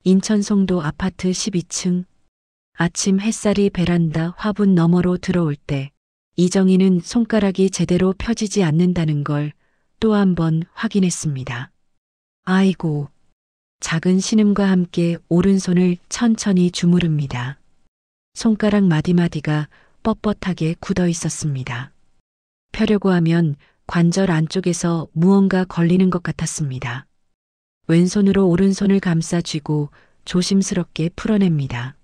인천 송도 아파트 12층. 아침 햇살이 베란다 화분 너머로 들어올 때 이정희는 손가락이 제대로 펴지지 않는다는 걸 또 한 번 확인했습니다. 아이고. 작은 신음과 함께 오른손을 천천히 주무릅니다. 손가락 마디마디가 뻣뻣하게 굳어 있었습니다. 펴려고 하면 관절 안쪽에서 무언가 걸리는 것 같았습니다. 왼손으로 오른손을 감싸 쥐고 조심스럽게 풀어냅니다.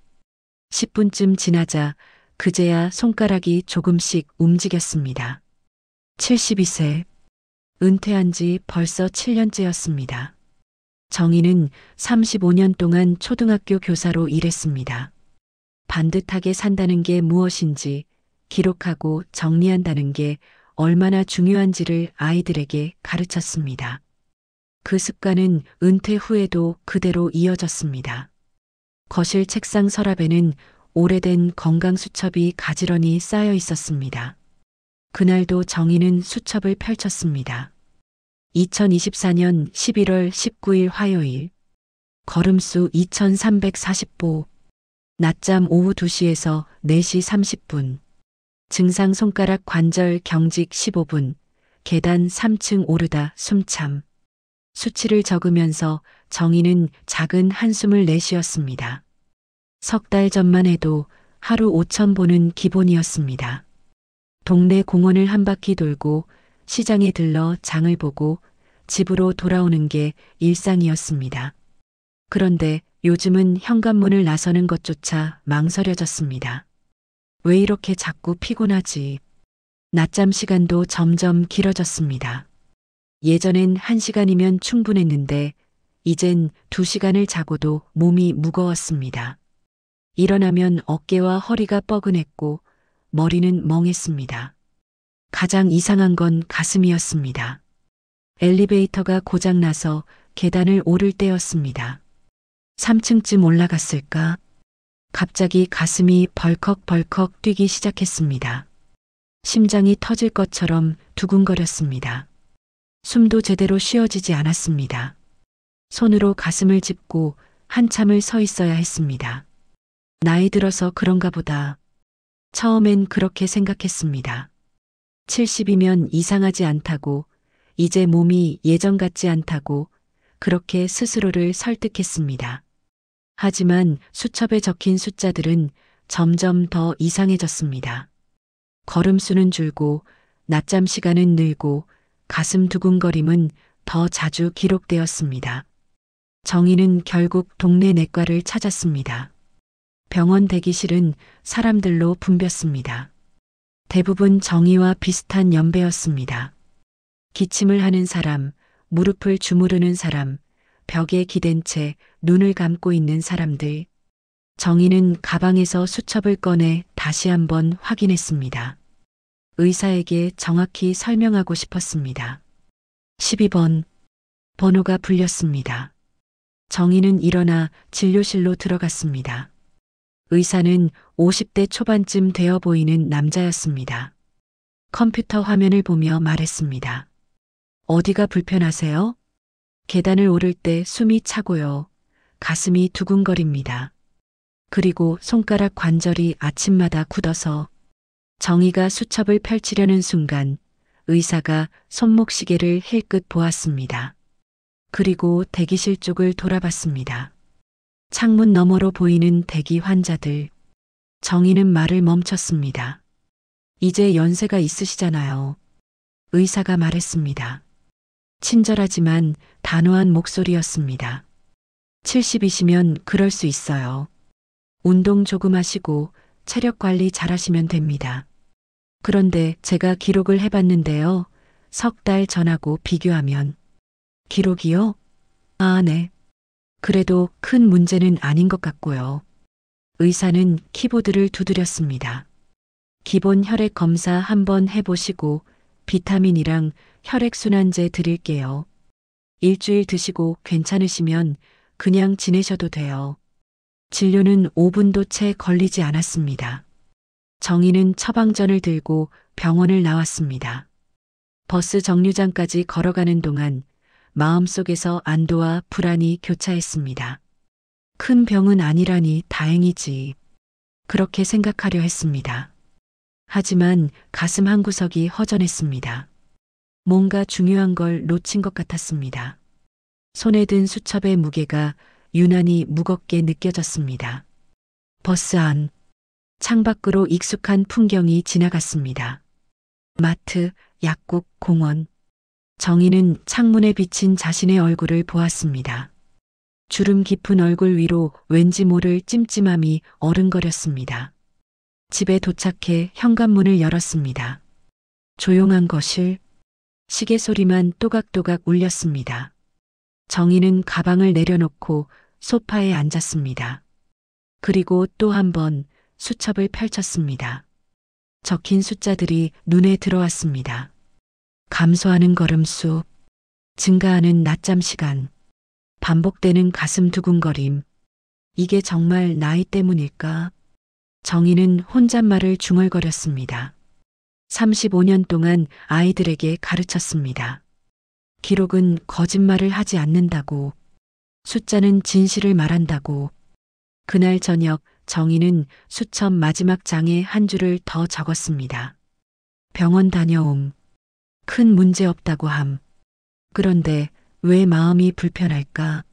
10분쯤 지나자 그제야 손가락이 조금씩 움직였습니다. 72세. 은퇴한 지 벌써 7년째였습니다. 정희는 35년 동안 초등학교 교사로 일했습니다. 반듯하게 산다는 게 무엇인지, 기록하고 정리한다는 게 얼마나 중요한지를 아이들에게 가르쳤습니다. 그 습관은 은퇴 후에도 그대로 이어졌습니다. 거실 책상 서랍에는 오래된 건강수첩이 가지런히 쌓여 있었습니다. 그날도 정희는 수첩을 펼쳤습니다. 2024년 11월 19일 화요일. 걸음수 2340보. 낮잠 오후 2시에서 4시 30분. 증상 손가락 관절 경직 15분. 계단 3층 오르다 숨참. 수치를 적으면서 정희는 작은 한숨을 내쉬었습니다. 석 달 전만 해도 하루 5,000보는 기본이었습니다. 동네 공원을 한 바퀴 돌고 시장에 들러 장을 보고 집으로 돌아오는 게 일상이었습니다. 그런데 요즘은 현관문을 나서는 것조차 망설여졌습니다. 왜 이렇게 자꾸 피곤하지? 낮잠 시간도 점점 길어졌습니다. 예전엔 1시간이면 충분했는데 이젠 2시간을 자고도 몸이 무거웠습니다. 일어나면 어깨와 허리가 뻐근했고 머리는 멍했습니다. 가장 이상한 건 가슴이었습니다. 엘리베이터가 고장나서 계단을 오를 때였습니다. 3층쯤 올라갔을까? 갑자기 가슴이 벌컥벌컥 뛰기 시작했습니다. 심장이 터질 것처럼 두근거렸습니다. 숨도 제대로 쉬어지지 않았습니다. 손으로 가슴을 짚고 한참을 서 있어야 했습니다. 나이 들어서 그런가 보다. 처음엔 그렇게 생각했습니다. 70이면 이상하지 않다고, 이제 몸이 예전 같지 않다고 그렇게 스스로를 설득했습니다. 하지만 수첩에 적힌 숫자들은 점점 더 이상해졌습니다. 걸음수는 줄고 낮잠 시간은 늘고 가슴 두근거림은 더 자주 기록되었습니다. 정희는 결국 동네 내과를 찾았습니다. 병원 대기실은 사람들로 붐볐습니다. 대부분 정희와 비슷한 연배였습니다. 기침을 하는 사람, 무릎을 주무르는 사람, 벽에 기댄 채 눈을 감고 있는 사람들. 정희는 가방에서 수첩을 꺼내 다시 한번 확인했습니다. 의사에게 정확히 설명하고 싶었습니다. 12번. 번호가 불렸습니다. 정희는 일어나 진료실로 들어갔습니다. 의사는 50대 초반쯤 되어 보이는 남자였습니다. 컴퓨터 화면을 보며 말했습니다. 어디가 불편하세요? 계단을 오를 때 숨이 차고요. 가슴이 두근거립니다. 그리고 손가락 관절이 아침마다 굳어서. 정희가 수첩을 펼치려는 순간 의사가 손목시계를 힐끗 보았습니다. 그리고 대기실 쪽을 돌아봤습니다. 창문 너머로 보이는 대기 환자들. 정희는 말을 멈췄습니다. 이제 연세가 있으시잖아요. 의사가 말했습니다. 친절하지만 단호한 목소리였습니다. 70이시면 그럴 수 있어요. 운동 조금 하시고 체력 관리 잘하시면 됩니다. 그런데 제가 기록을 해봤는데요. 석 달 전하고 비교하면. 기록이요? 아, 네. 그래도 큰 문제는 아닌 것 같고요. 의사는 키보드를 두드렸습니다. 기본 혈액 검사 한번 해보시고 비타민이랑 혈액순환제 드릴게요. 일주일 드시고 괜찮으시면 그냥 지내셔도 돼요. 진료는 5분도 채 걸리지 않았습니다. 정희는 처방전을 들고 병원을 나왔습니다. 버스 정류장까지 걸어가는 동안 마음속에서 안도와 불안이 교차했습니다. 큰 병은 아니라니 다행이지. 그렇게 생각하려 했습니다. 하지만 가슴 한구석이 허전했습니다. 뭔가 중요한 걸 놓친 것 같았습니다. 손에 든 수첩의 무게가 유난히 무겁게 느껴졌습니다. 버스 안, 창밖으로 익숙한 풍경이 지나갔습니다. 마트, 약국, 공원. 정희는 창문에 비친 자신의 얼굴을 보았습니다. 주름 깊은 얼굴 위로 왠지 모를 찜찜함이 어른거렸습니다. 집에 도착해 현관문을 열었습니다. 조용한 거실, 시계 소리만 또각또각 울렸습니다. 정희는 가방을 내려놓고 소파에 앉았습니다. 그리고 또 한 번 수첩을 펼쳤습니다. 적힌 숫자들이 눈에 들어왔습니다. 감소하는 걸음수, 증가하는 낮잠 시간, 반복되는 가슴 두근거림. 이게 정말 나이 때문일까? 정희는 혼잣말을 중얼거렸습니다. 35년 동안 아이들에게 가르쳤습니다. 기록은 거짓말을 하지 않는다고, 숫자는 진실을 말한다고. 그날 저녁 정희는 수첩 마지막 장에 한 줄을 더 적었습니다. 병원 다녀옴. 큰 문제 없다고 함. 그런데 왜 마음이 불편할까?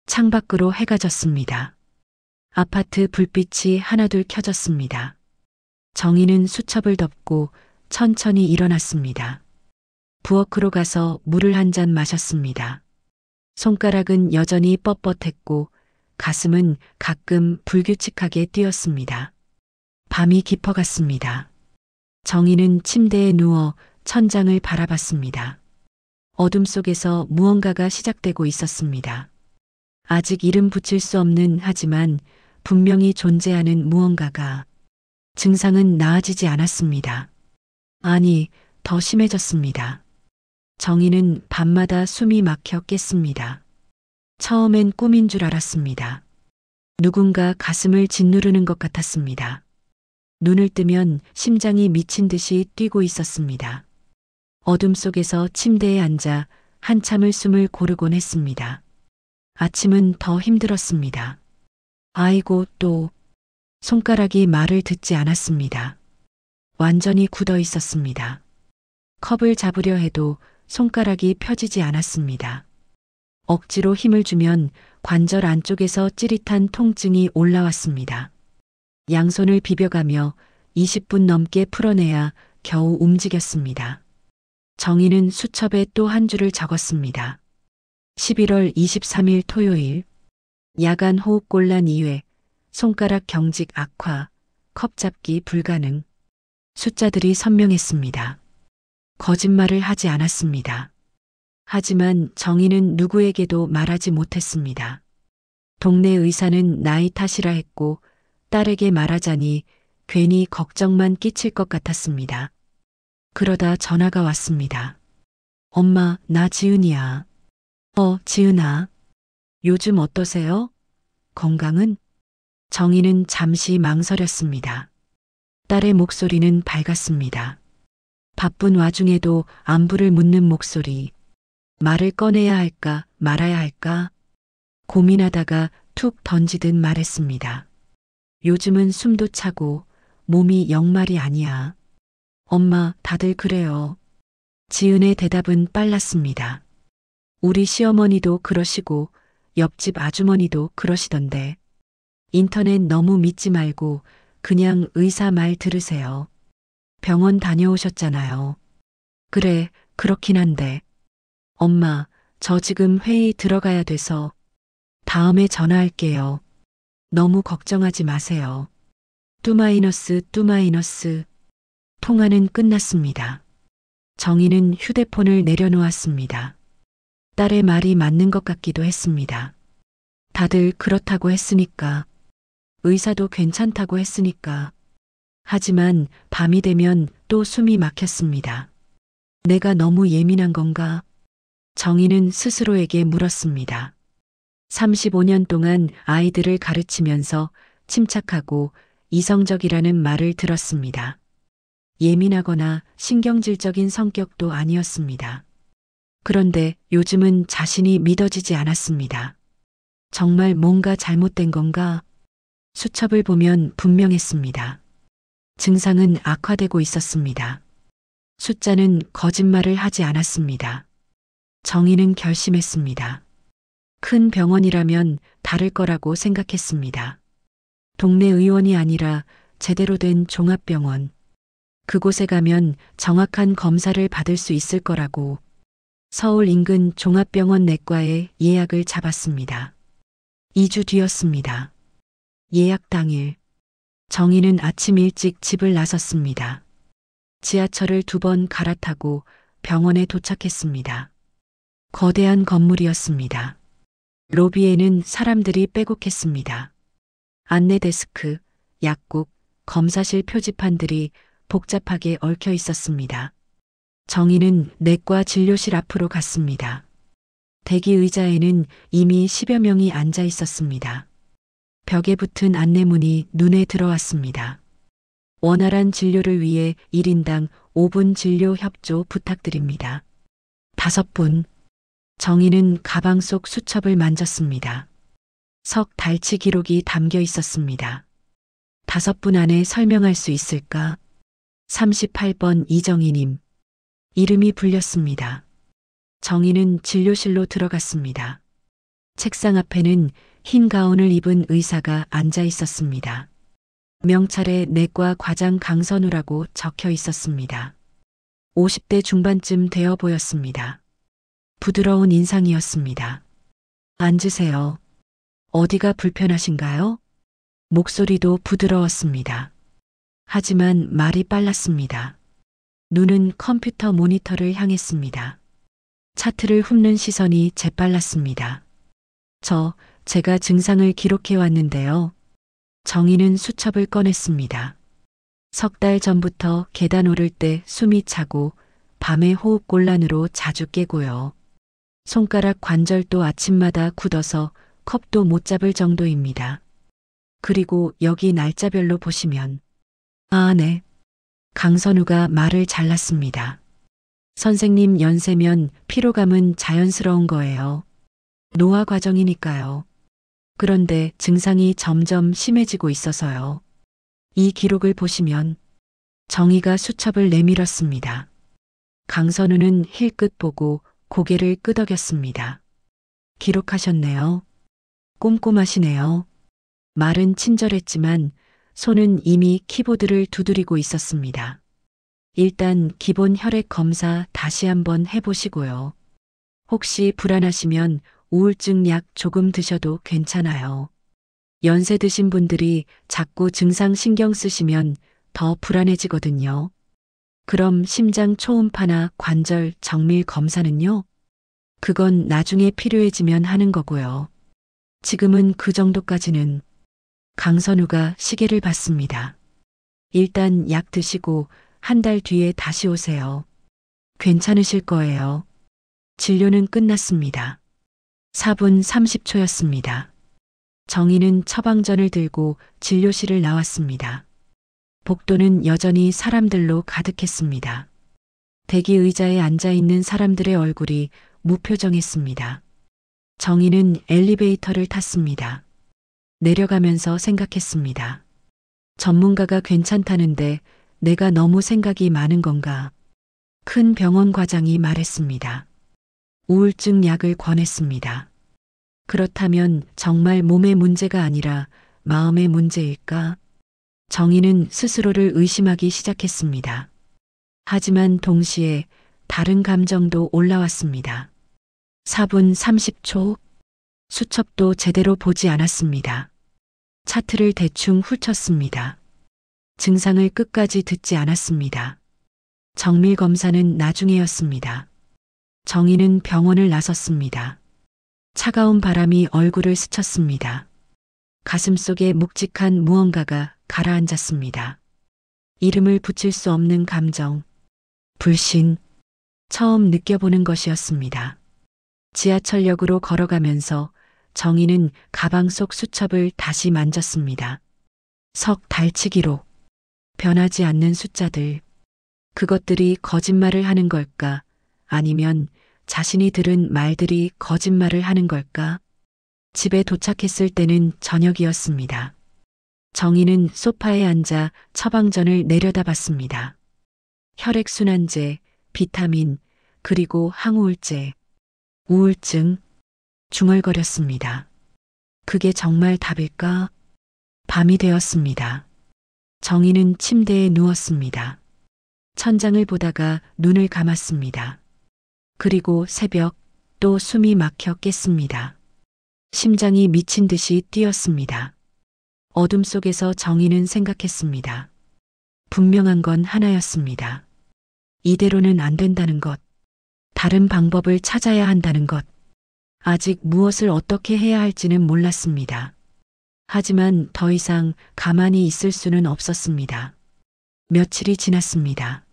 창밖으로 해가 졌습니다. 아파트 불빛이 하나둘 켜졌습니다. 정희는 수첩을 덮고 천천히 일어났습니다. 부엌으로 가서 물을 한 잔 마셨습니다. 손가락은 여전히 뻣뻣했고 가슴은 가끔 불규칙하게 뛰었습니다. 밤이 깊어갔습니다. 정희는 침대에 누워 천장을 바라봤습니다. 어둠 속에서 무언가가 시작되고 있었습니다. 아직 이름 붙일 수 없는 하지만 분명히 존재하는 무언가가. 증상은 나아지지 않았습니다. 아니, 더 심해졌습니다. 정희는 밤마다 숨이 막혀 깼습니다. 처음엔 꿈인 줄 알았습니다. 누군가 가슴을 짓누르는 것 같았습니다. 눈을 뜨면 심장이 미친 듯이 뛰고 있었습니다. 어둠 속에서 침대에 앉아 한참을 숨을 고르곤 했습니다. 아침은 더 힘들었습니다. 아이고 또 손가락이 말을 듣지 않았습니다. 완전히 굳어 있었습니다. 컵을 잡으려 해도 손가락이 펴지지 않았습니다. 억지로 힘을 주면 관절 안쪽에서 찌릿한 통증이 올라왔습니다. 양손을 비벼가며 20분 넘게 풀어내야 겨우 움직였습니다. 정희는 수첩에 또 한 줄을 적었습니다. 11월 23일 토요일. 야간 호흡곤란 2회. 손가락 경직 악화. 컵 잡기 불가능. 숫자들이 선명했습니다. 거짓말을 하지 않았습니다. 하지만 정희는 누구에게도 말하지 못했습니다. 동네 의사는 나이 탓이라 했고 딸에게 말하자니 괜히 걱정만 끼칠 것 같았습니다. 그러다 전화가 왔습니다. 엄마, 나 지은이야. 지은아. 요즘 어떠세요? 건강은? 정희는 잠시 망설였습니다. 딸의 목소리는 밝았습니다. 바쁜 와중에도 안부를 묻는 목소리. 말을 꺼내야 할까 말아야 할까 고민하다가 툭 던지듯 말했습니다. 요즘은 숨도 차고 몸이 영말이 아니야. 엄마, 다들 그래요. 지은의 대답은 빨랐습니다. 우리 시어머니도 그러시고 옆집 아주머니도 그러시던데. 인터넷 너무 믿지 말고 그냥 의사 말 들으세요. 병원 다녀오셨잖아요. 그래, 그렇긴 한데. 엄마, 저 지금 회의 들어가야 돼서 다음에 전화할게요. 너무 걱정하지 마세요. 뚜마이너스. 통화는 끝났습니다. 정희는 휴대폰을 내려놓았습니다. 딸의 말이 맞는 것 같기도 했습니다. 다들 그렇다고 했으니까. 의사도 괜찮다고 했으니까. 하지만 밤이 되면 또 숨이 막혔습니다. 내가 너무 예민한 건가? 정희는 스스로에게 물었습니다. 35년 동안 아이들을 가르치면서 침착하고 이성적이라는 말을 들었습니다. 예민하거나 신경질적인 성격도 아니었습니다. 그런데 요즘은 자신이 믿어지지 않았습니다. 정말 뭔가 잘못된 건가? 수첩을 보면 분명했습니다. 증상은 악화되고 있었습니다. 숫자는 거짓말을 하지 않았습니다. 정의는 결심했습니다. 큰 병원이라면 다를 거라고 생각했습니다. 동네 의원이 아니라 제대로 된 종합병원. 그곳에 가면 정확한 검사를 받을 수 있을 거라고 서울 인근 종합병원 내과에 예약을 잡았습니다. 2주 뒤였습니다. 예약 당일. 정희는 아침 일찍 집을 나섰습니다. 지하철을 2번 갈아타고 병원에 도착했습니다. 거대한 건물이었습니다. 로비에는 사람들이 빼곡했습니다. 안내 데스크, 약국, 검사실 표지판들이 복잡하게 얽혀 있었습니다. 정희는 내과 진료실 앞으로 갔습니다. 대기 의자에는 이미 10여 명이 앉아 있었습니다. 벽에 붙은 안내문이 눈에 들어왔습니다. 원활한 진료를 위해 1인당 5분 진료 협조 부탁드립니다. 5분. 정희는 가방 속 수첩을 만졌습니다. 석 달치 기록이 담겨 있었습니다. 5분 안에 설명할 수 있을까? 38번 이정희님. 이름이 불렸습니다. 정희는 진료실로 들어갔습니다. 책상 앞에는 흰 가운을 입은 의사가 앉아 있었습니다. 명찰에 내과 과장 강선우라고 적혀 있었습니다. 50대 중반쯤 되어 보였습니다. 부드러운 인상이었습니다. 앉으세요. 어디가 불편하신가요? 목소리도 부드러웠습니다. 하지만 말이 빨랐습니다. 눈은 컴퓨터 모니터를 향했습니다. 차트를 훑는 시선이 재빨랐습니다. 제가 증상을 기록해 왔는데요. 정희는 수첩을 꺼냈습니다. 3달 전부터 계단 오를 때 숨이 차고 밤에 호흡곤란으로 자주 깨고요. 손가락 관절도 아침마다 굳어서 컵도 못 잡을 정도입니다. 그리고 여기 날짜별로 보시면 네. 강선우가 말을 잘랐습니다. 선생님 연세면 피로감은 자연스러운 거예요. 노화 과정이니까요. 그런데 증상이 점점 심해지고 있어서요. 이 기록을 보시면 정희가 수첩을 내밀었습니다. 강선우는 힐끗 보고 고개를 끄덕였습니다. 기록하셨네요. 꼼꼼하시네요. 말은 친절했지만 손은 이미 키보드를 두드리고 있었습니다. 일단 기본 혈액 검사 다시 한번 해보시고요. 혹시 불안하시면 우울증 약 조금 드셔도 괜찮아요. 연세 드신 분들이 자꾸 증상 신경 쓰시면 더 불안해지거든요. 그럼 심장 초음파나 관절 정밀 검사는요? 그건 나중에 필요해지면 하는 거고요. 지금은 그 정도까지는. 강선우가 시계를 봤습니다. 일단 약 드시고 1달 뒤에 다시 오세요. 괜찮으실 거예요. 진료는 끝났습니다. 4분 30초였습니다. 정희는 처방전을 들고 진료실을 나왔습니다. 복도는 여전히 사람들로 가득했습니다. 대기 의자에 앉아 있는 사람들의 얼굴이 무표정했습니다. 정희는 엘리베이터를 탔습니다. 내려가면서 생각했습니다. 전문가가 괜찮다는데 내가 너무 생각이 많은 건가? 큰 병원 과장이 말했습니다. 우울증 약을 권했습니다. 그렇다면 정말 몸의 문제가 아니라 마음의 문제일까? 정희는 스스로를 의심하기 시작했습니다. 하지만 동시에 다른 감정도 올라왔습니다. 4분 30초. 수첩도 제대로 보지 않았습니다. 차트를 대충 훑었습니다. 증상을 끝까지 듣지 않았습니다. 정밀 검사는 나중에였습니다. 정희는 병원을 나섰습니다. 차가운 바람이 얼굴을 스쳤습니다. 가슴속에 묵직한 무언가가 가라앉았습니다. 이름을 붙일 수 없는 감정, 불신, 처음 느껴보는 것이었습니다. 지하철역으로 걸어가면서 정희는 가방 속 수첩을 다시 만졌습니다. 석 달치 기록, 변하지 않는 숫자들. 그것들이 거짓말을 하는 걸까? 아니면 자신이 들은 말들이 거짓말을 하는 걸까? 집에 도착했을 때는 저녁이었습니다. 정희는 소파에 앉아 처방전을 내려다봤습니다. 혈액순환제, 비타민, 그리고 항우울제, 우울증, 중얼거렸습니다. 그게 정말 답일까? 밤이 되었습니다. 정희는 침대에 누웠습니다. 천장을 보다가 눈을 감았습니다. 그리고 새벽 또 숨이 막혀 깼습니다. 심장이 미친 듯이 뛰었습니다. 어둠 속에서 정희는 생각했습니다. 분명한 건 하나였습니다. 이대로는 안 된다는 것. 다른 방법을 찾아야 한다는 것. 아직 무엇을 어떻게 해야 할지는 몰랐습니다. 하지만 더 이상 가만히 있을 수는 없었습니다. 며칠이 지났습니다.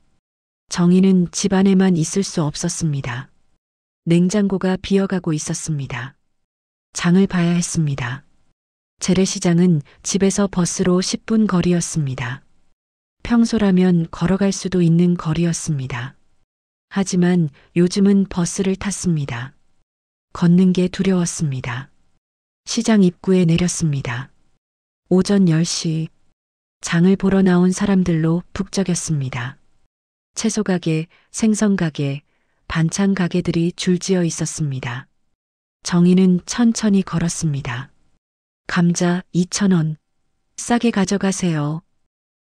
정희는 집 안에만 있을 수 없었습니다. 냉장고가 비어가고 있었습니다. 장을 봐야 했습니다. 재래시장은 집에서 버스로 10분 거리였습니다. 평소라면 걸어갈 수도 있는 거리였습니다. 하지만 요즘은 버스를 탔습니다. 걷는 게 두려웠습니다. 시장 입구에 내렸습니다. 오전 10시 장을 보러 나온 사람들로 북적였습니다. 채소가게, 생선가게, 반찬 가게들이 줄지어 있었습니다. 정희는 천천히 걸었습니다. 감자 2,000원, 싸게 가져가세요.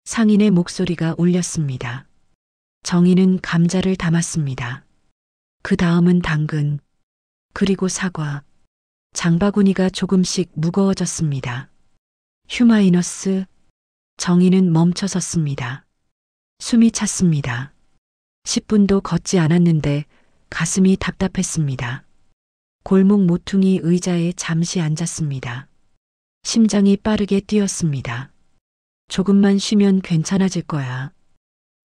상인의 목소리가 울렸습니다. 정희는 감자를 담았습니다. 그 다음은 당근, 그리고 사과. 장바구니가 조금씩 무거워졌습니다. 휴마이너스. 정희는 멈춰섰습니다. 숨이 찼습니다. 10분도 걷지 않았는데 가슴이 답답했습니다. 골목 모퉁이 의자에 잠시 앉았습니다. 심장이 빠르게 뛰었습니다. 조금만 쉬면 괜찮아질 거야.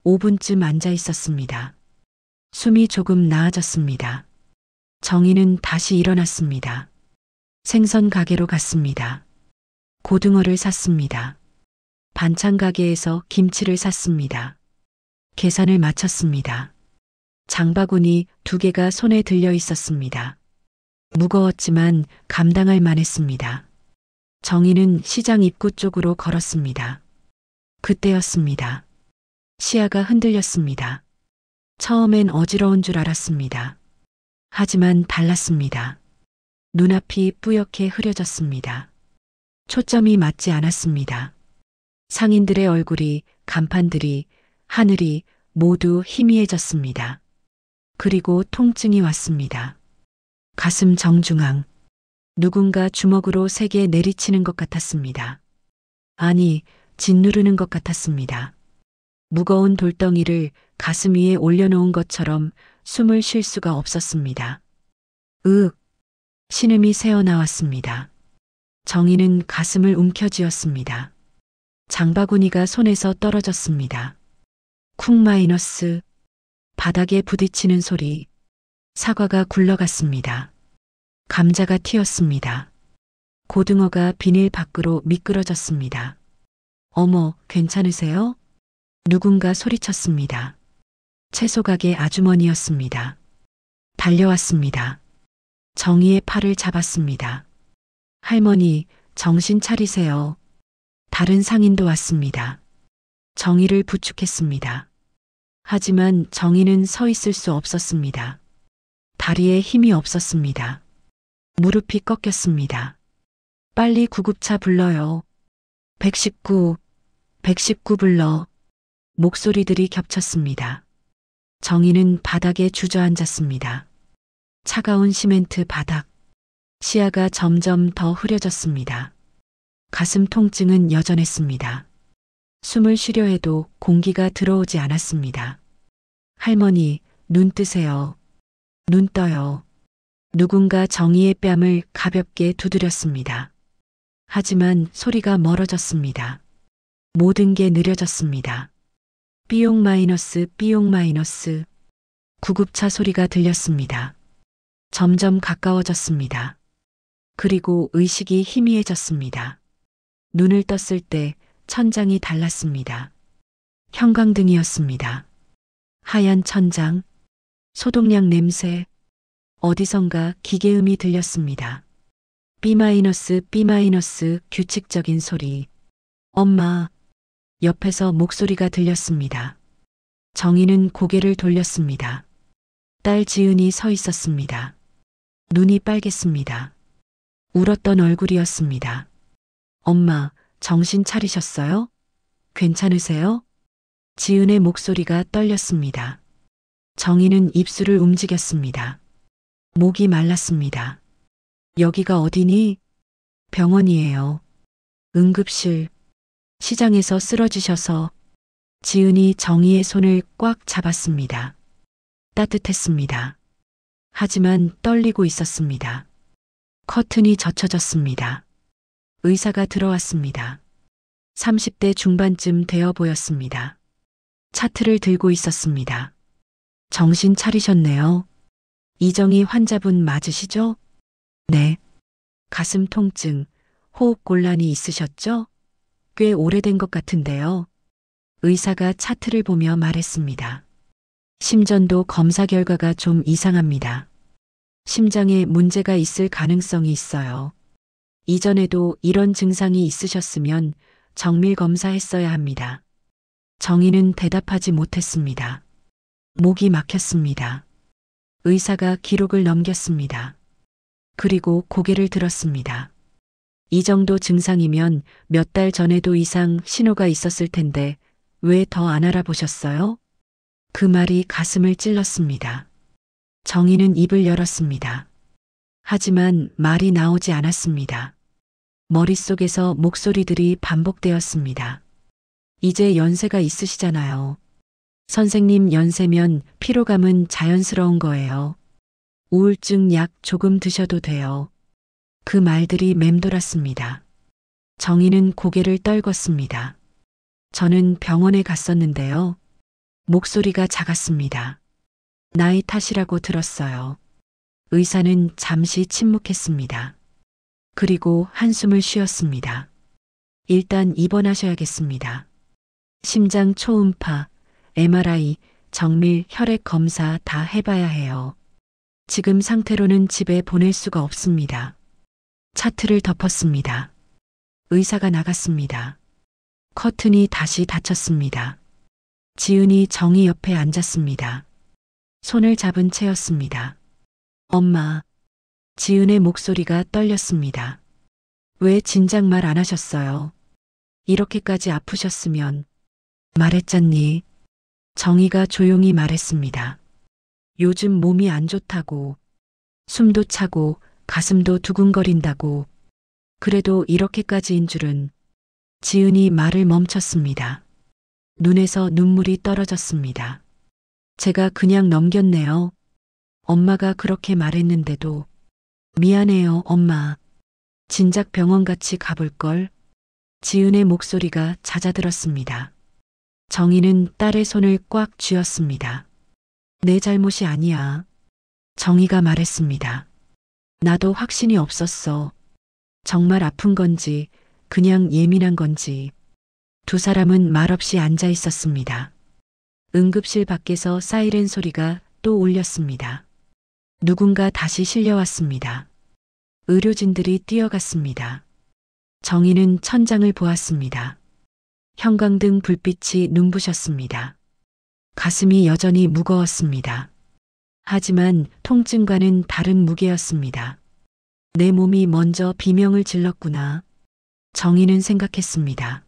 5분쯤 앉아 있었습니다. 숨이 조금 나아졌습니다. 정희는 다시 일어났습니다. 생선 가게로 갔습니다. 고등어를 샀습니다. 반찬 가게에서 김치를 샀습니다. 계산을 마쳤습니다. 장바구니 2개가 손에 들려 있었습니다. 무거웠지만 감당할 만했습니다. 정희는 시장 입구 쪽으로 걸었습니다. 그때였습니다. 시야가 흔들렸습니다. 처음엔 어지러운 줄 알았습니다. 하지만 달랐습니다. 눈앞이 뿌옇게 흐려졌습니다. 초점이 맞지 않았습니다. 상인들의 얼굴이, 간판들이, 하늘이 모두 희미해졌습니다. 그리고 통증이 왔습니다. 가슴 정중앙. 누군가 주먹으로 세게 내리치는 것 같았습니다. 아니, 짓누르는 것 같았습니다. 무거운 돌덩이를 가슴 위에 올려놓은 것처럼 숨을 쉴 수가 없었습니다. 으윽, 신음이 새어나왔습니다. 정희는 가슴을 움켜쥐었습니다. 장바구니가 손에서 떨어졌습니다. 쿵 마이너스. 바닥에 부딪히는 소리. 사과가 굴러갔습니다. 감자가 튀었습니다. 고등어가 비닐 밖으로 미끄러졌습니다. 어머, 괜찮으세요? 누군가 소리쳤습니다. 채소가게 아주머니였습니다. 달려왔습니다. 정희의 팔을 잡았습니다. 할머니, 정신 차리세요. 다른 상인도 왔습니다. 정희를 부축했습니다. 하지만 정희는 서 있을 수 없었습니다. 다리에 힘이 없었습니다. 무릎이 꺾였습니다. 빨리 구급차 불러요. 119, 119 불러. 목소리들이 겹쳤습니다. 정희는 바닥에 주저앉았습니다. 차가운 시멘트 바닥. 시야가 점점 더 흐려졌습니다. 가슴 통증은 여전했습니다. 숨을 쉬려 해도 공기가 들어오지 않았습니다. 할머니, 눈 뜨세요. 눈 떠요. 누군가 정희의 뺨을 가볍게 두드렸습니다. 하지만 소리가 멀어졌습니다. 모든 게 느려졌습니다. 삐용 마이너스 삐용 마이너스. 구급차 소리가 들렸습니다. 점점 가까워졌습니다. 그리고 의식이 희미해졌습니다. 눈을 떴을 때 천장이 달랐습니다. 형광등이었습니다. 하얀 천장, 소독약 냄새, 어디선가 기계음이 들렸습니다. B-B- 규칙적인 소리. 엄마. 옆에서 목소리가 들렸습니다. 정희는 고개를 돌렸습니다. 딸 지은이 서 있었습니다. 눈이 빨갰습니다. 울었던 얼굴이었습니다. 엄마, 정신 차리셨어요? 괜찮으세요? 지은의 목소리가 떨렸습니다. 정희는 입술을 움직였습니다. 목이 말랐습니다. 여기가 어디니? 병원이에요. 응급실. 시장에서 쓰러지셔서. 지은이 정희의 손을 꽉 잡았습니다. 따뜻했습니다. 하지만 떨리고 있었습니다. 커튼이 젖혀졌습니다. 의사가 들어왔습니다. 30대 중반쯤 되어 보였습니다. 차트를 들고 있었습니다. 정신 차리셨네요. 이정희 환자분 맞으시죠? 네. 가슴 통증, 호흡 곤란이 있으셨죠? 꽤 오래된 것 같은데요. 의사가 차트를 보며 말했습니다. 심전도 검사 결과가 좀 이상합니다. 심장에 문제가 있을 가능성이 있어요. 이전에도 이런 증상이 있으셨으면 정밀 검사했어야 합니다. 정희는 대답하지 못했습니다. 목이 막혔습니다. 의사가 기록을 넘겼습니다. 그리고 고개를 들었습니다. 이 정도 증상이면 몇 달 전에도 이상 신호가 있었을 텐데 왜 더 안 알아보셨어요? 그 말이 가슴을 찔렀습니다. 정희는 입을 열었습니다. 하지만 말이 나오지 않았습니다. 머릿속에서 목소리들이 반복되었습니다. 이제 연세가 있으시잖아요. 선생님 연세면 피로감은 자연스러운 거예요. 우울증 약 조금 드셔도 돼요. 그 말들이 맴돌았습니다. 정희는 고개를 떨궜습니다. 저는 병원에 갔었는데요. 목소리가 작았습니다. 나이 탓이라고 들었어요. 의사는 잠시 침묵했습니다. 그리고 한숨을 쉬었습니다. 일단 입원하셔야겠습니다. 심장 초음파, MRI, 정밀 혈액 검사 다 해봐야 해요. 지금 상태로는 집에 보낼 수가 없습니다. 차트를 덮었습니다. 의사가 나갔습니다. 커튼이 다시 닫혔습니다. 지은이 정희 옆에 앉았습니다. 손을 잡은 채였습니다. 엄마. 지은의 목소리가 떨렸습니다. 왜 진작 말 안 하셨어요? 이렇게까지 아프셨으면. 말했잖니. 정희가 조용히 말했습니다. 요즘 몸이 안 좋다고. 숨도 차고 가슴도 두근거린다고. 그래도 이렇게까지인 줄은. 지은이 말을 멈췄습니다. 눈에서 눈물이 떨어졌습니다. 제가 그냥 넘겼네요. 엄마가 그렇게 말했는데도. 미안해요, 엄마. 진작 병원 같이 가볼걸. 지은의 목소리가 잦아들었습니다. 정희는 딸의 손을 꽉 쥐었습니다. 내 잘못이 아니야. 정희가 말했습니다. 나도 확신이 없었어. 정말 아픈 건지, 그냥 예민한 건지. 두 사람은 말없이 앉아 있었습니다. 응급실 밖에서 사이렌 소리가 또 울렸습니다. 누군가 다시 실려왔습니다. 의료진들이 뛰어갔습니다. 정희는 천장을 보았습니다. 형광등 불빛이 눈부셨습니다. 가슴이 여전히 무거웠습니다. 하지만 통증과는 다른 무게였습니다. 내 몸이 먼저 비명을 질렀구나. 정희는 생각했습니다.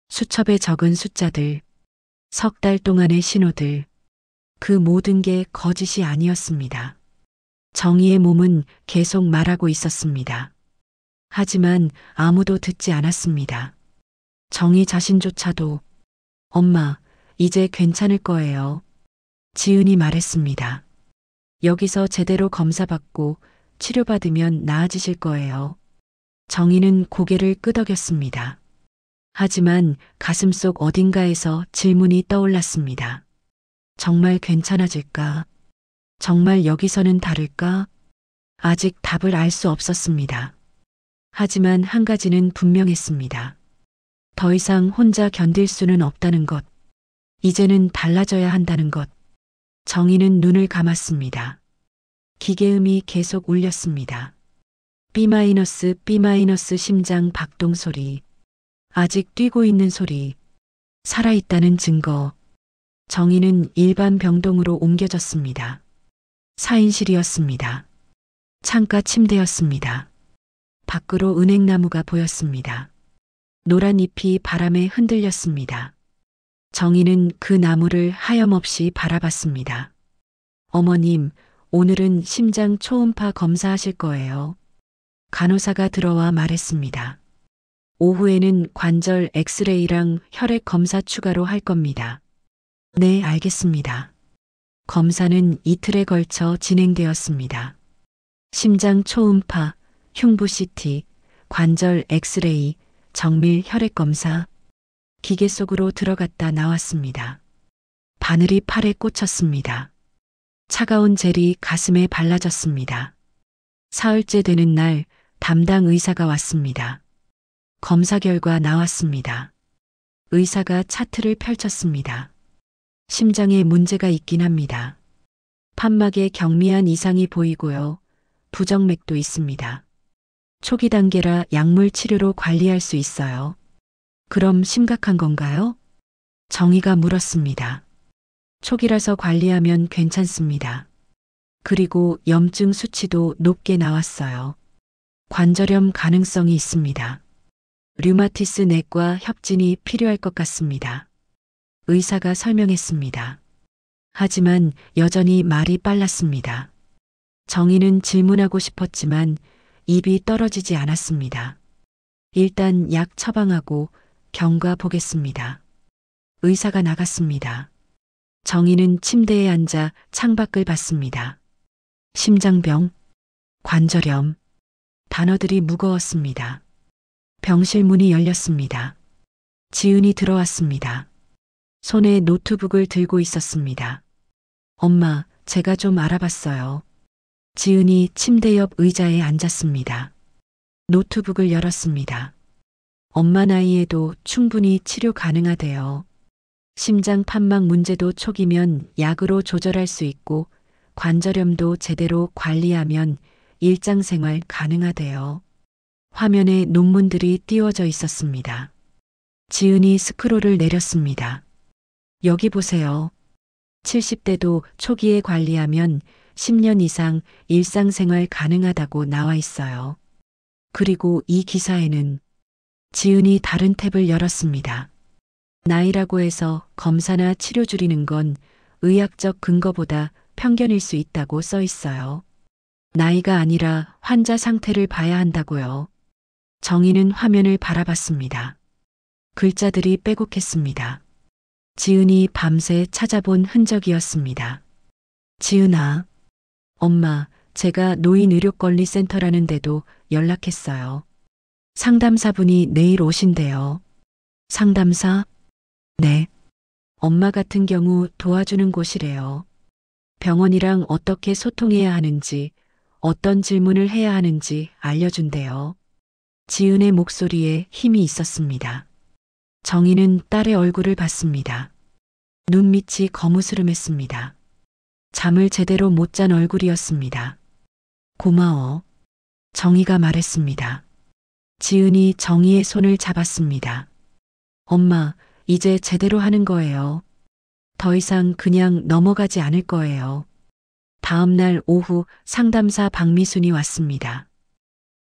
수첩에 적은 숫자들, 석 달 동안의 신호들, 그 모든 게 거짓이 아니었습니다. 정희의 몸은 계속 말하고 있었습니다. 하지만 아무도 듣지 않았습니다. 정희 자신조차도 엄마, 이제 괜찮을 거예요. 지은이 말했습니다. 여기서 제대로 검사받고 치료받으면 나아지실 거예요. 정희는 고개를 끄덕였습니다. 하지만 가슴속 어딘가에서 질문이 떠올랐습니다. 정말 괜찮아질까? 정말 여기서는 다를까? 아직 답을 알 수 없었습니다. 하지만 한 가지는 분명했습니다. 더 이상 혼자 견딜 수는 없다는 것. 이제는 달라져야 한다는 것. 정희는 눈을 감았습니다. 기계음이 계속 울렸습니다. B- 심장 박동 소리. 아직 뛰고 있는 소리. 살아있다는 증거. 정희는 일반 병동으로 옮겨졌습니다. 사인실이었습니다. 창가 침대였습니다. 밖으로 은행나무가 보였습니다. 노란 잎이 바람에 흔들렸습니다. 정희는 그 나무를 하염없이 바라봤습니다. 어머님, 오늘은 심장 초음파 검사하실 거예요. 간호사가 들어와 말했습니다. 오후에는 관절 엑스레이랑 혈액 검사 추가로 할 겁니다. 네, 알겠습니다. 검사는 이틀에 걸쳐 진행되었습니다. 심장 초음파, 흉부 CT, 관절 엑스레이, 정밀 혈액 검사. 기계 속으로 들어갔다 나왔습니다. 바늘이 팔에 꽂혔습니다. 차가운 젤이 가슴에 발라졌습니다. 사흘째 되는 날 담당 의사가 왔습니다. 검사 결과 나왔습니다. 의사가 차트를 펼쳤습니다. 심장에 문제가 있긴 합니다. 판막에 경미한 이상이 보이고요. 부정맥도 있습니다. 초기 단계라 약물 치료로 관리할 수 있어요. 그럼 심각한 건가요? 정희가 물었습니다. 초기라서 관리하면 괜찮습니다. 그리고 염증 수치도 높게 나왔어요. 관절염 가능성이 있습니다. 류마티스 내과 협진이 필요할 것 같습니다. 의사가 설명했습니다. 하지만 여전히 말이 빨랐습니다. 정희는 질문하고 싶었지만 입이 떨어지지 않았습니다. 일단 약 처방하고 경과 보겠습니다. 의사가 나갔습니다. 정희는 침대에 앉아 창밖을 봤습니다. 심장병, 관절염, 단어들이 무거웠습니다. 병실 문이 열렸습니다. 지은이 들어왔습니다. 손에 노트북을 들고 있었습니다. 엄마, 제가 좀 알아봤어요. 지은이 침대 옆 의자에 앉았습니다. 노트북을 열었습니다. 엄마 나이에도 충분히 치료 가능하대요. 심장 판막 문제도 초기면 약으로 조절할 수 있고 관절염도 제대로 관리하면 일상생활 가능하대요. 화면에 논문들이 띄워져 있었습니다. 지은이 스크롤을 내렸습니다. 여기 보세요. 70대도 초기에 관리하면 10년 이상 일상생활 가능하다고 나와 있어요. 그리고 이 기사에는 지은이 다른 탭을 열었습니다. 나이라고 해서 검사나 치료 줄이는 건 의학적 근거보다 편견일 수 있다고 써 있어요. 나이가 아니라 환자 상태를 봐야 한다고요. 정희는 화면을 바라봤습니다. 글자들이 빼곡했습니다. 지은이 밤새 찾아본 흔적이었습니다. 지은아, 엄마, 제가 노인의료권리센터라는 데도 연락했어요. 상담사분이 내일 오신대요. 상담사? 네. 엄마 같은 경우 도와주는 곳이래요. 병원이랑 어떻게 소통해야 하는지, 어떤 질문을 해야 하는지 알려준대요. 지은의 목소리에 힘이 있었습니다. 정희는 딸의 얼굴을 봤습니다. 눈밑이 거무스름했습니다. 잠을 제대로 못 잔 얼굴이었습니다. 고마워. 정희가 말했습니다. 지은이 정희의 손을 잡았습니다. 엄마, 이제 제대로 하는 거예요. 더 이상 그냥 넘어가지 않을 거예요. 다음 날 오후 상담사 박미순이 왔습니다.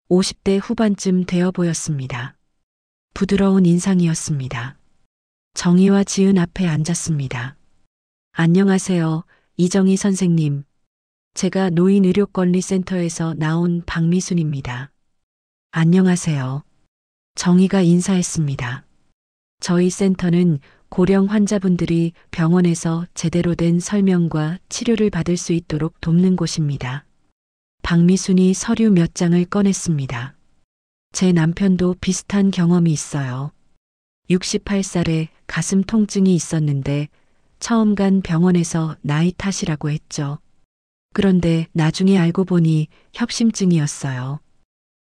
50대 후반쯤 되어 보였습니다. 부드러운 인상이었습니다. 정희와 지은 앞에 앉았습니다. 안녕하세요, 이정희 선생님. 제가 노인의료권리센터에서 나온 박미순입니다. 안녕하세요. 정희가 인사했습니다. 저희 센터는 고령 환자분들이 병원에서 제대로 된 설명과 치료를 받을 수 있도록 돕는 곳입니다. 박미순이 서류 몇 장을 꺼냈습니다. 제 남편도 비슷한 경험이 있어요. 68살에 가슴 통증이 있었는데 처음 간 병원에서 나이 탓이라고 했죠. 그런데 나중에 알고 보니 협심증이었어요.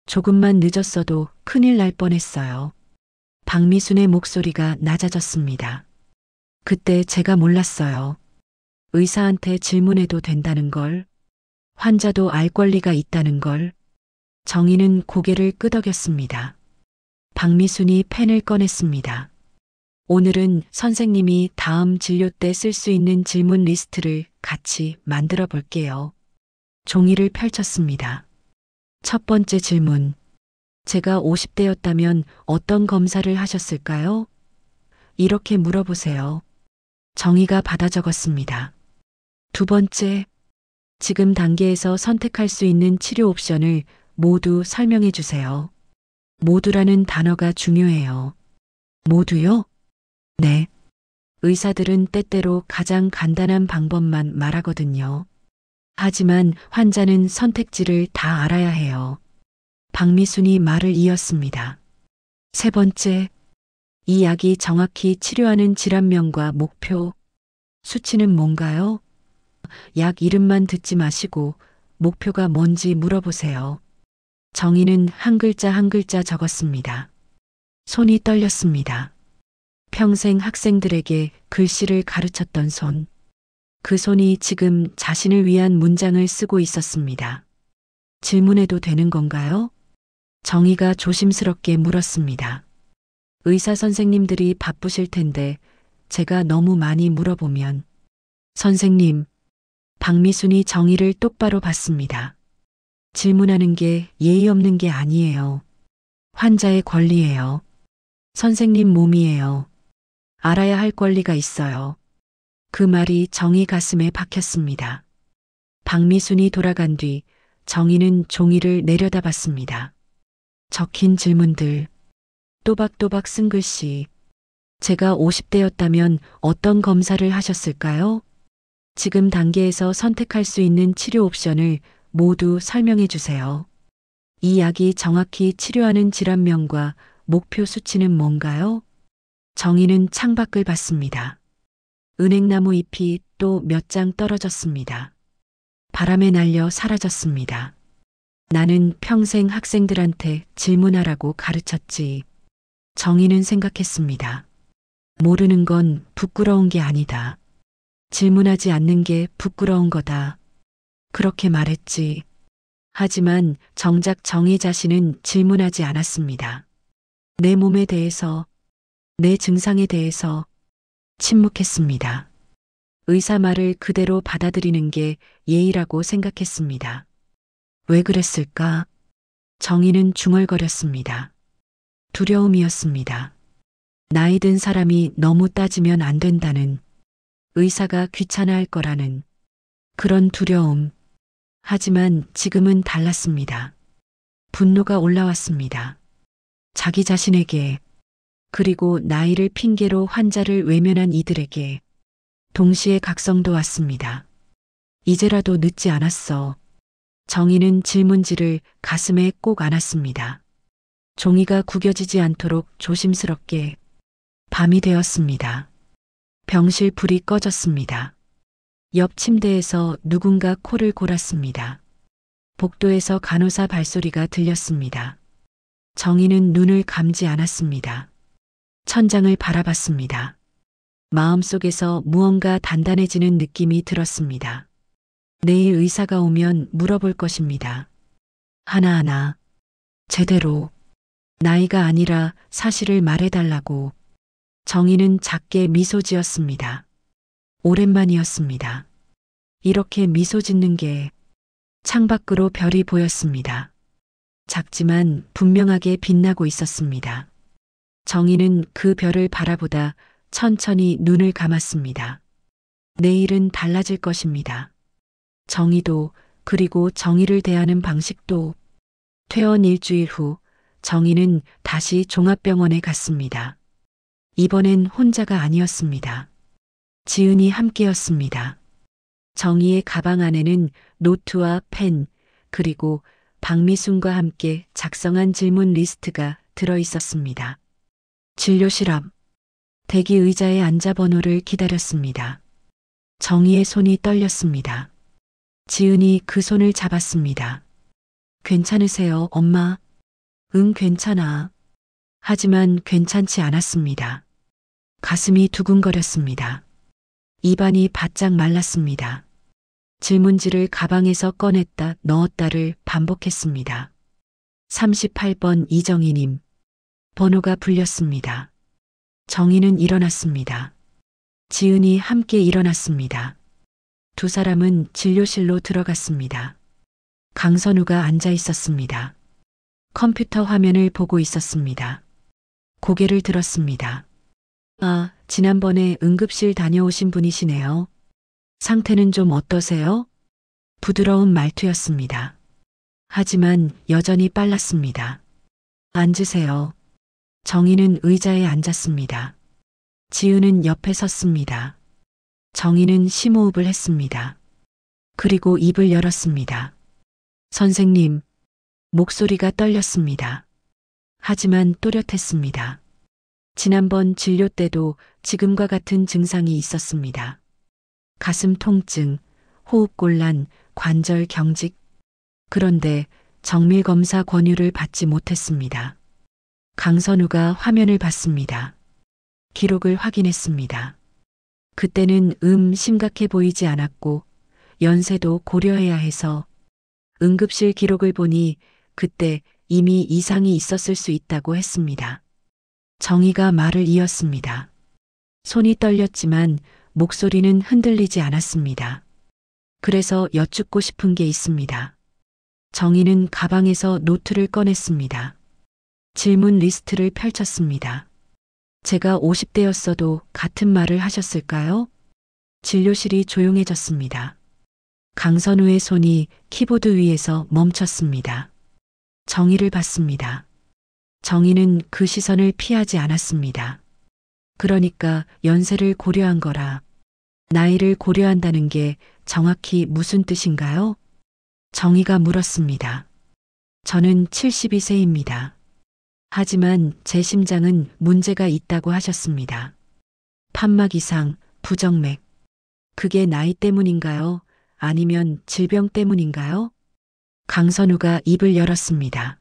조금만 늦었어도 큰일 날 뻔했어요. 박미순의 목소리가 낮아졌습니다. 그때 제가 몰랐어요. 의사한테 질문해도 된다는 걸, 환자도 알 권리가 있다는 걸. 정희는 고개를 끄덕였습니다. 박미순이 펜을 꺼냈습니다. 오늘은 선생님이 다음 진료 때 쓸 수 있는 질문 리스트를 같이 만들어 볼게요. 종이를 펼쳤습니다. 첫 번째 질문. 제가 50대였다면 어떤 검사를 하셨을까요? 이렇게 물어보세요. 정희가 받아 적었습니다. 두 번째. 지금 단계에서 선택할 수 있는 치료 옵션을 모두 설명해 주세요. 모두라는 단어가 중요해요. 모두요? 네. 의사들은 때때로 가장 간단한 방법만 말하거든요. 하지만 환자는 선택지를 다 알아야 해요. 박미순이 말을 이었습니다. 세 번째, 이 약이 정확히 치료하는 질환명과 목표, 수치는 뭔가요? 약 이름만 듣지 마시고 목표가 뭔지 물어보세요. 정희는 한 글자 한 글자 적었습니다. 손이 떨렸습니다. 평생 학생들에게 글씨를 가르쳤던 손. 그 손이 지금 자신을 위한 문장을 쓰고 있었습니다. 질문해도 되는 건가요? 정희가 조심스럽게 물었습니다. 의사 선생님들이 바쁘실 텐데 제가 너무 많이 물어보면. 선생님, 박미순이 정희를 똑바로 봤습니다. 질문하는 게 예의 없는 게 아니에요. 환자의 권리예요. 선생님 몸이에요. 알아야 할 권리가 있어요. 그 말이 정희 가슴에 박혔습니다. 박미순이 돌아간 뒤 정희는 종이를 내려다봤습니다. 적힌 질문들, 또박또박 쓴 글씨. 제가 50대였다면 어떤 검사를 하셨을까요? 지금 단계에서 선택할 수 있는 치료 옵션을 모두 설명해 주세요. 이 약이 정확히 치료하는 질환명과 목표 수치는 뭔가요? 정희는 창밖을 봤습니다. 은행나무 잎이 또 몇 장 떨어졌습니다. 바람에 날려 사라졌습니다. 나는 평생 학생들한테 질문하라고 가르쳤지. 정희는 생각했습니다. 모르는 건 부끄러운 게 아니다. 질문하지 않는 게 부끄러운 거다. 그렇게 말했지. 하지만 정작 정희 자신은 질문하지 않았습니다. 내 몸에 대해서, 내 증상에 대해서 침묵했습니다. 의사 말을 그대로 받아들이는 게 예의라고 생각했습니다. 왜 그랬을까? 정희는 중얼거렸습니다. 두려움이었습니다. 나이 든 사람이 너무 따지면 안 된다는, 의사가 귀찮아할 거라는 그런 두려움. 하지만 지금은 달랐습니다. 분노가 올라왔습니다. 자기 자신에게, 그리고 나이를 핑계로 환자를 외면한 이들에게 동시에 각성도 왔습니다. 이제라도 늦지 않았어. 정희는 질문지를 가슴에 꼭 안았습니다. 종이가 구겨지지 않도록 조심스럽게. 밤이 되었습니다. 병실 불이 꺼졌습니다. 옆 침대에서 누군가 코를 골았습니다. 복도에서 간호사 발소리가 들렸습니다. 정희는 눈을 감지 않았습니다. 천장을 바라봤습니다. 마음속에서 무언가 단단해지는 느낌이 들었습니다. 내일 의사가 오면 물어볼 것입니다. 하나하나, 제대로, 나이가 아니라 사실을 말해달라고. 정희는 작게 미소 지었습니다. 오랜만이었습니다. 이렇게 미소 짓는 게. 창밖으로 별이 보였습니다. 작지만 분명하게 빛나고 있었습니다. 정희는 그 별을 바라보다 천천히 눈을 감았습니다. 내일은 달라질 것입니다. 정희도, 그리고 정희를 대하는 방식도. 퇴원 일주일 후 정희는 다시 종합병원에 갔습니다. 이번엔 혼자가 아니었습니다. 지은이 함께였습니다. 정희의 가방 안에는 노트와 펜, 그리고 박미순과 함께 작성한 질문 리스트가 들어 있었습니다. 진료실 앞, 대기 의자에 앉아 번호를 기다렸습니다. 정희의 손이 떨렸습니다. 지은이 그 손을 잡았습니다. 괜찮으세요, 엄마? 응, 괜찮아. 하지만 괜찮지 않았습니다. 가슴이 두근거렸습니다. 입안이 바짝 말랐습니다. 질문지를 가방에서 꺼냈다 넣었다를 반복했습니다. 38번 이정희님. 번호가 불렸습니다. 정희는 일어났습니다. 지은이 함께 일어났습니다. 두 사람은 진료실로 들어갔습니다. 강선우가 앉아 있었습니다. 컴퓨터 화면을 보고 있었습니다. 고개를 들었습니다. 아, 지난번에 응급실 다녀오신 분이시네요. 상태는 좀 어떠세요? 부드러운 말투였습니다. 하지만 여전히 빨랐습니다. 앉으세요. 정희는 의자에 앉았습니다. 지은은 옆에 섰습니다. 정희는 심호흡을 했습니다. 그리고 입을 열었습니다. 선생님, 목소리가 떨렸습니다. 하지만 또렷했습니다. 지난번 진료 때도 지금과 같은 증상이 있었습니다. 가슴 통증, 호흡곤란, 관절 경직. 그런데 정밀 검사 권유를 받지 못했습니다. 강선우가 화면을 봤습니다. 기록을 확인했습니다. 그때는 심각해 보이지 않았고 연세도 고려해야 해서 응급실 기록을 보니 그때 이미 이상이 있었을 수 있다고 했습니다. 정희가 말을 이었습니다. 손이 떨렸지만 목소리는 흔들리지 않았습니다. 그래서 여쭙고 싶은 게 있습니다. 정희는 가방에서 노트를 꺼냈습니다. 질문 리스트를 펼쳤습니다. 제가 50대였어도 같은 말을 하셨을까요? 진료실이 조용해졌습니다. 강선우의 손이 키보드 위에서 멈췄습니다. 정희를 봤습니다. 정희는 그 시선을 피하지 않았습니다. 그러니까 연세를 고려한 거라. 나이를 고려한다는 게 정확히 무슨 뜻인가요? 정희가 물었습니다. 저는 72세입니다. 하지만 제 심장은 문제가 있다고 하셨습니다. 판막 이상, 부정맥. 그게 나이 때문인가요? 아니면 질병 때문인가요? 강선우가 입을 열었습니다.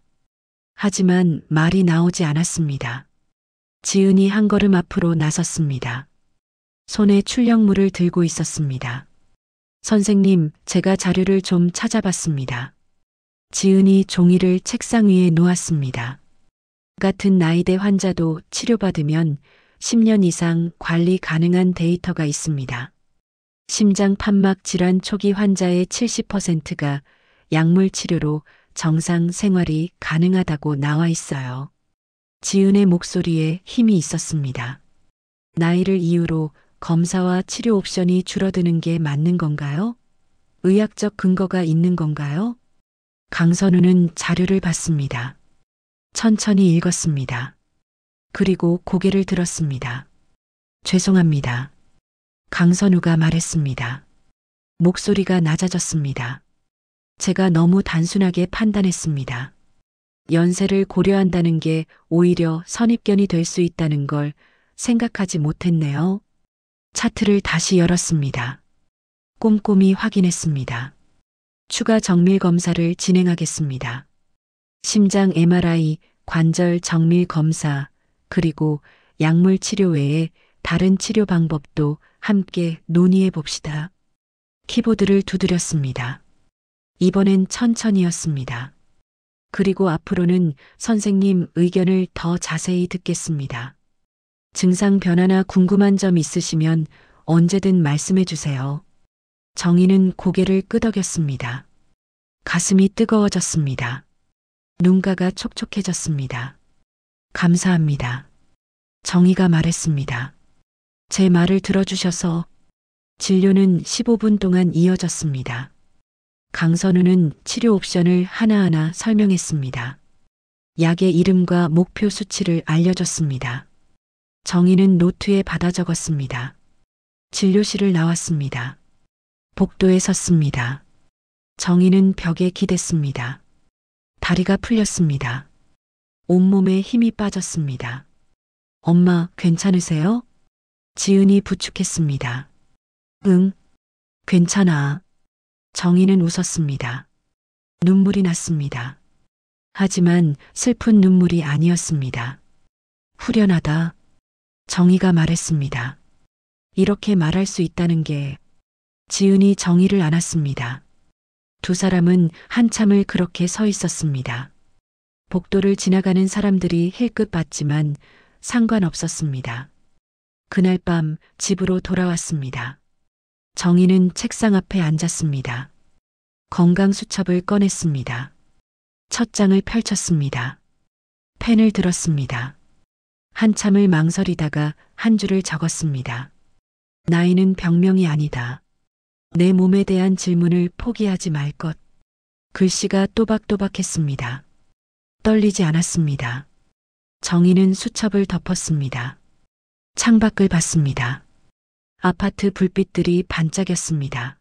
하지만 말이 나오지 않았습니다. 지은이 한 걸음 앞으로 나섰습니다. 손에 출력물을 들고 있었습니다. 선생님, 제가 자료를 좀 찾아봤습니다. 지은이 종이를 책상 위에 놓았습니다. 같은 나이대 환자도 치료받으면 10년 이상 관리 가능한 데이터가 있습니다. 심장 판막 질환 초기 환자의 70%가 약물 치료로 정상 생활이 가능하다고 나와 있어요. 지은의 목소리에 힘이 있었습니다. 나이를 이유로 검사와 치료 옵션이 줄어드는 게 맞는 건가요? 의학적 근거가 있는 건가요? 강선우는 자료를 봤습니다. 천천히 읽었습니다. 그리고 고개를 들었습니다. 죄송합니다. 강선우가 말했습니다. 목소리가 낮아졌습니다. 제가 너무 단순하게 판단했습니다. 연세를 고려한다는 게 오히려 선입견이 될 수 있다는 걸 생각하지 못했네요. 차트를 다시 열었습니다. 꼼꼼히 확인했습니다. 추가 정밀 검사를 진행하겠습니다. 심장 MRI, 관절 정밀 검사, 그리고 약물 치료 외에 다른 치료 방법도 함께 논의해 봅시다. 키보드를 두드렸습니다. 이번엔 천천히였습니다. 그리고 앞으로는 선생님 의견을 더 자세히 듣겠습니다. 증상 변화나 궁금한 점 있으시면 언제든 말씀해 주세요. 정희는 고개를 끄덕였습니다. 가슴이 뜨거워졌습니다. 눈가가 촉촉해졌습니다. 감사합니다. 정희가 말했습니다. 제 말을 들어주셔서. 진료는 15분 동안 이어졌습니다. 강선우는 치료 옵션을 하나하나 설명했습니다. 약의 이름과 목표 수치를 알려줬습니다. 정희는 노트에 받아 적었습니다. 진료실을 나왔습니다. 복도에 섰습니다. 정희는 벽에 기댔습니다. 다리가 풀렸습니다. 온몸에 힘이 빠졌습니다. 엄마, 괜찮으세요? 지은이 부축했습니다. 응, 괜찮아. 정희는 웃었습니다. 눈물이 났습니다. 하지만 슬픈 눈물이 아니었습니다. 후련하다. 정희가 말했습니다. 이렇게 말할 수 있다는 게. 지은이 정희를 안았습니다. 두 사람은 한참을 그렇게 서 있었습니다. 복도를 지나가는 사람들이 힐끗 봤지만 상관없었습니다. 그날 밤 집으로 돌아왔습니다. 정희는 책상 앞에 앉았습니다. 건강수첩을 꺼냈습니다. 첫 장을 펼쳤습니다. 펜을 들었습니다. 한참을 망설이다가 한 줄을 적었습니다. 나이는 병명이 아니다. 내 몸에 대한 질문을 포기하지 말 것. 글씨가 또박또박했습니다. 떨리지 않았습니다. 정희는 수첩을 덮었습니다. 창밖을 봤습니다. 아파트 불빛들이 반짝였습니다.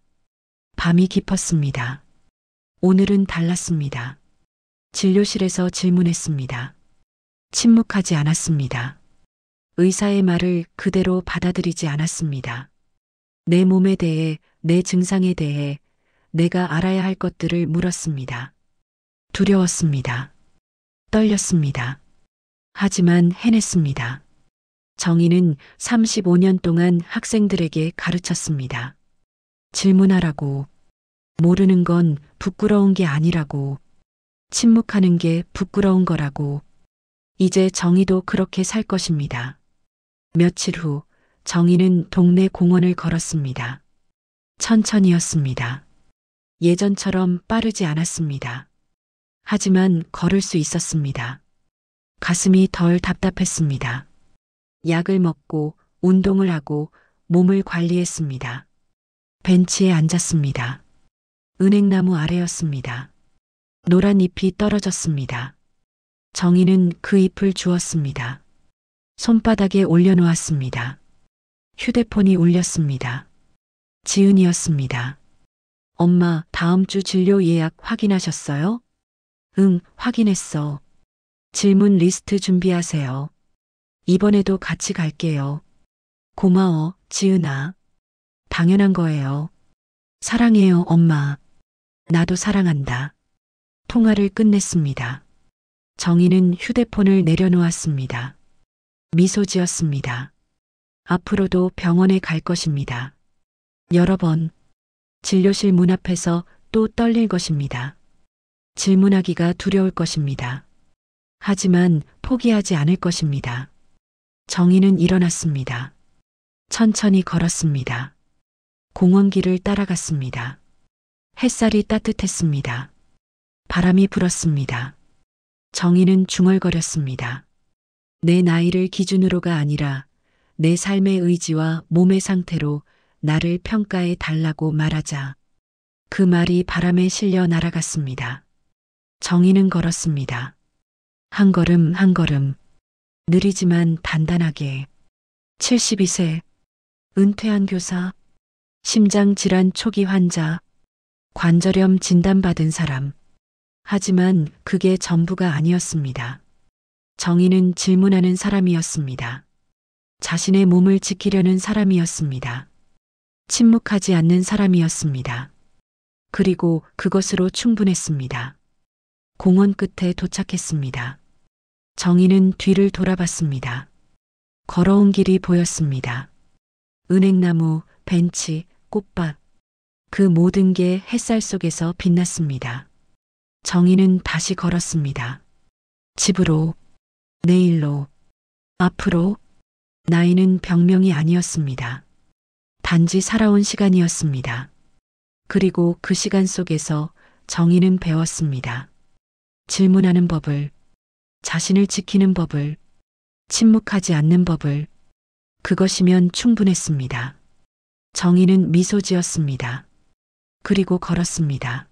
밤이 깊었습니다. 오늘은 달랐습니다. 진료실에서 질문했습니다. 침묵하지 않았습니다. 의사의 말을 그대로 받아들이지 않았습니다. 내 몸에 대해, 내 증상에 대해 내가 알아야 할 것들을 물었습니다. 두려웠습니다. 떨렸습니다. 하지만 해냈습니다. 정희는 35년 동안 학생들에게 가르쳤습니다. 질문하라고. 모르는 건 부끄러운 게 아니라고. 침묵하는 게 부끄러운 거라고. 이제 정희도 그렇게 살 것입니다. 며칠 후 정희는 동네 공원을 걸었습니다. 천천히였습니다. 예전처럼 빠르지 않았습니다. 하지만 걸을 수 있었습니다. 가슴이 덜 답답했습니다. 약을 먹고 운동을 하고 몸을 관리했습니다. 벤치에 앉았습니다. 은행나무 아래였습니다. 노란 잎이 떨어졌습니다. 정희는 그 잎을 주었습니다. 손바닥에 올려놓았습니다. 휴대폰이 울렸습니다. 지은이었습니다. 엄마, 다음 주 진료 예약 확인하셨어요? 응, 확인했어. 질문 리스트 준비하세요. 이번에도 같이 갈게요. 고마워, 지은아. 당연한 거예요. 사랑해요, 엄마. 나도 사랑한다. 통화를 끝냈습니다. 정희는 휴대폰을 내려놓았습니다. 미소 지었습니다. 앞으로도 병원에 갈 것입니다. 여러 번 진료실 문 앞에서 또 떨릴 것입니다. 질문하기가 두려울 것입니다. 하지만 포기하지 않을 것입니다. 정희는 일어났습니다. 천천히 걸었습니다. 공원길을 따라갔습니다. 햇살이 따뜻했습니다. 바람이 불었습니다. 정희는 중얼거렸습니다. 내 나이를 기준으로가 아니라 내 삶의 의지와 몸의 상태로 나를 평가해 달라고 말하자. 그 말이 바람에 실려 날아갔습니다. 정희는 걸었습니다. 한 걸음 한 걸음, 느리지만 단단하게. 72세, 은퇴한 교사, 심장질환 초기 환자, 관절염 진단받은 사람. 하지만 그게 전부가 아니었습니다. 정희는 질문하는 사람이었습니다. 자신의 몸을 지키려는 사람이었습니다. 침묵하지 않는 사람이었습니다. 그리고 그것으로 충분했습니다. 공원 끝에 도착했습니다. 정희는 뒤를 돌아봤습니다. 걸어온 길이 보였습니다. 은행나무, 벤치, 꽃밭. 그 모든 게 햇살 속에서 빛났습니다. 정희는 다시 걸었습니다. 집으로, 내일로, 앞으로. 나이는 병명이 아니었습니다. 단지 살아온 시간이었습니다. 그리고 그 시간 속에서 정희는 배웠습니다. 질문하는 법을, 자신을 지키는 법을, 침묵하지 않는 법을. 그것이면 충분했습니다. 정희는 미소 지었습니다. 그리고 걸었습니다.